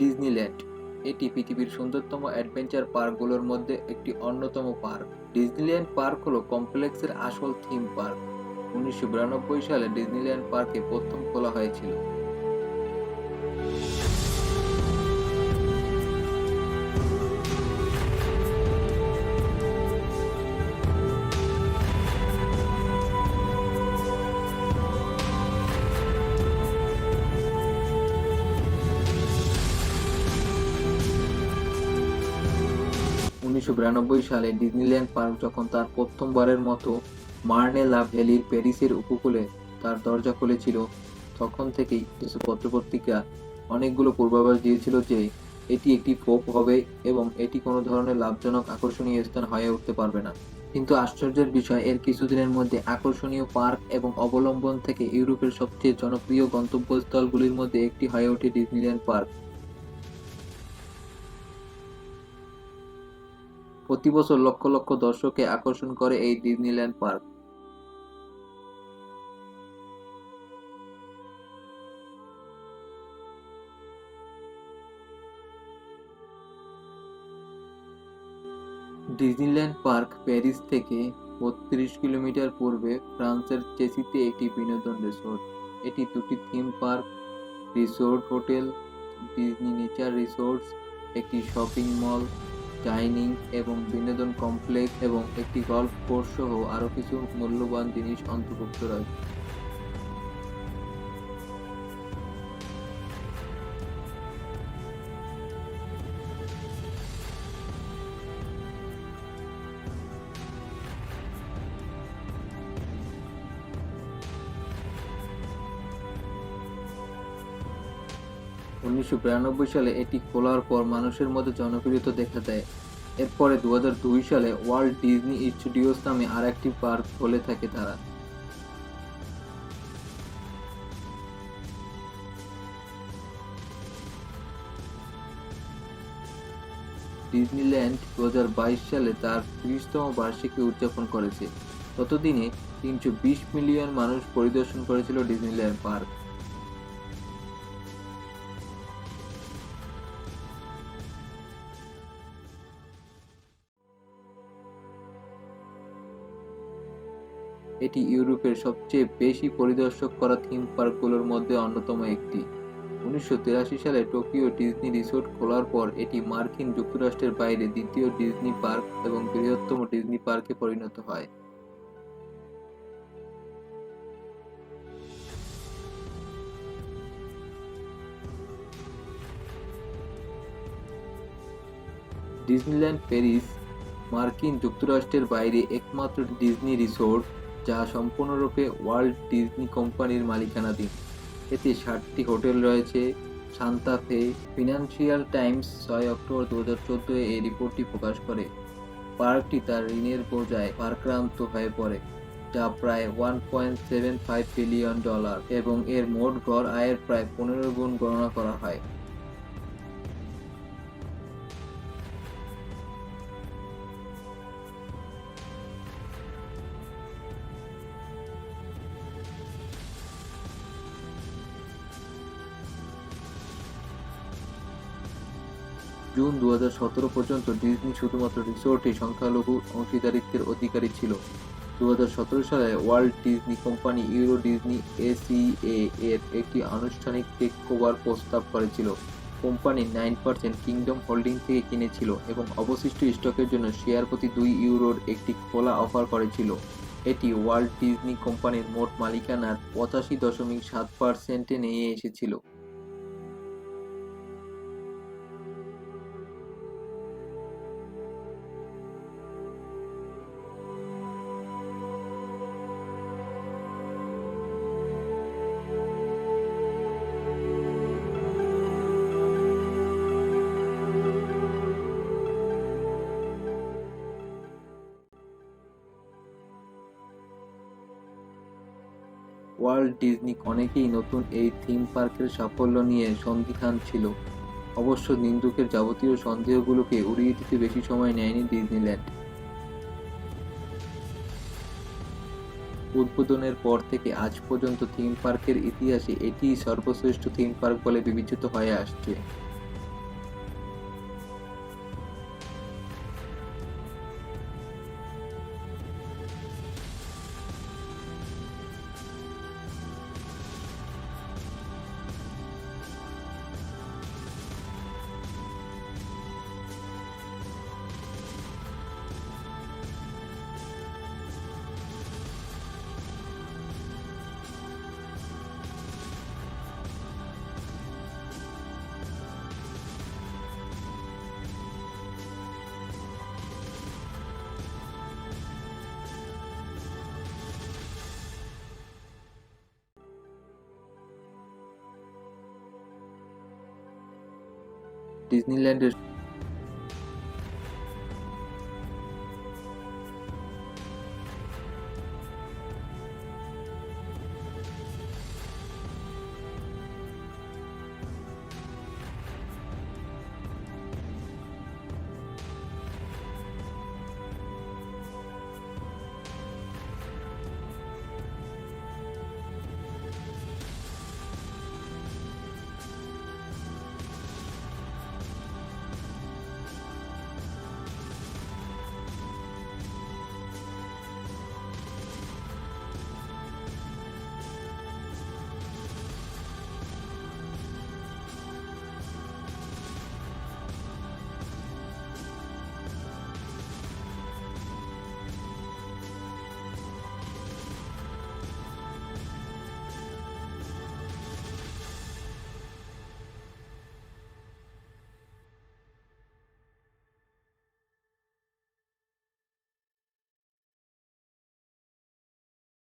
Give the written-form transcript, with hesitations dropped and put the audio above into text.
Disneyland এটি পৃথিবীর সুন্দরতম adventure পার্কগুলোর মধ্যে একটি অন্যতম পার্ক। ডিজনিল্যান্ড পার্ক হলো কমপ্লেক্সের আসল থিম পার্ক। 1992 সালে ডিজনিল্যান্ড পার্কে প্রথম খোলা হয়েছিল। 1992 সালে ডিজনিল্যান্ড পার্ক যখন তার প্রথমবারের মতো মার্নে লা ভ্যালির প্যারিসের উপকূলে তার দরজা খুলেছিল, তখন থেকেই কিছু পত্রপত্রিকা অনেকগুলো পূর্বাভাস দিয়েছিল যে এটি একটি ফ্লপ হবে এবং এটি কোনো ধরনের লাভজনক আকর্ষণীয় স্থান হয়ে উঠতে পারবে না। কিন্তু আশ্চর্যের বিষয়, এর কিছুদিনের মধ্যে আকর্ষণীয় পার্ক এবং অবলম্বন থেকে ইউরোপের সবচেয়ে জনপ্রিয় গন্তব্যস্থলগুলির মধ্যে একটি হয়ে ওঠে ডিজনিল্যান্ড পার্ক। প্রতি বছর লক্ষ লক্ষ দর্শককে আকর্ষণ করে এই Disneyland park. Disneyland park Paris থেকে 32 কিলোমিটার পূর্বে ফ্রান্সের চেসিতে একটি বিনোদন রিসোর্ট। এটি দুটি theme park, resort hotel, Disney nature resorts, একটি শপিং মল, ডাইনিং এবং বিনোদন কমপ্লেক্স এবং একটি গল্ফ কোর্স সহ আরও কিছু মূল্যবান জিনিস অন্তর্ভুক্ত রয়েছে। 1992 সালে এটি খোলার পর মানুষের মধ্যে জনপ্রিয়তা দেখা দেয়। এরপরে 2002 সালে ওয়াল্ট ডিজনি স্টুডিওস নামে আরেকটি পার্ক খোলে থাকে তারা। ডিজনিল্যান্ড 2022 সালে তার 30তম বার্ষিকী উদযাপন করেছে। ততদিনে 320 মিলিয়ন মানুষ পরিদর্শন করেছিল ডিজনিল্যান্ড পার্ক। এটি ইউরোপের সবচেয়ে বেশি পরিদর্শক করা থিম পার্কগুলোর মধ্যে অন্যতম একটি। 1983 সালে টোকিও ডিজনি রিসোর্ট খোলার পর এটি মার্কিন যুক্তরাষ্ট্রের বাইরে দ্বিতীয় ডিজনি পার্ক এবং বৃহত্তম ডিজনি পার্কে পরিণত হয়। ডিজনিল্যান্ড প্যারিস মার্কিন যুক্তরাষ্ট্রের বাইরে একমাত্র ডিজনি রিসোর্ট যা সম্পূর্ণরূপে ওয়াল্ট ডিজনি কোম্পানির মালিকানাধীন। এতে 60টি হোটেল রয়েছে। সান্তা ফে। ফিনান্সিয়াল টাইমস 6 অক্টোবর 2014 এই রিপোর্টটি প্রকাশ করে। পার্কটি তার ঋণের বোঝায় ভারাক্রান্ত হয়ে পড়ে, যা প্রায় $1.75 বিলিয়ন এবং এর মোট গড় আয়ের প্রায় 15 গুণ গণনা করা হয়। জুন 2017 পর্যন্ত ডিজনি শুধুমাত্র রিসোর্টে সংখ্যালঘু অংশীদারিত্বের অধিকারী ছিল। 2017 সালে Walt Disney company Euro Disney SCA এর একটি আনুষ্ঠানিক টেকওভার প্রস্তাব করেছিল। কোম্পানি 9% কিংডম হোল্ডিং থেকে কিনেছিল এবং অবশিষ্ট স্টকের জন্য শেয়ার প্রতি 2 ইউরোর একটি খোলা অফার করেছিল। এটি ওয়াল্ট ডিজনি কোম্পানির মোট মালিকানার 85.7%-এ নিয়ে এসেছিল। ওয়াল্ট ডিজনি অনেকেই নতুন এই থিম পার্কের সাফল্য নিয়ে সন্দিহান ছিল। অবশ্য নিন্দুকের যাবতীয় সন্দেহগুলোকে উড়িয়ে দিতে বেশি সময় নেয়নি ডিজনিল্যান্ড। উদ্বোধনের পর থেকে আজ পর্যন্ত থিম পার্কের ইতিহাসে এটিই সর্বশ্রেষ্ঠ থিম পার্ক বলে বিবেচিত হয়ে আসছে। ডিজনিল্যান্ডের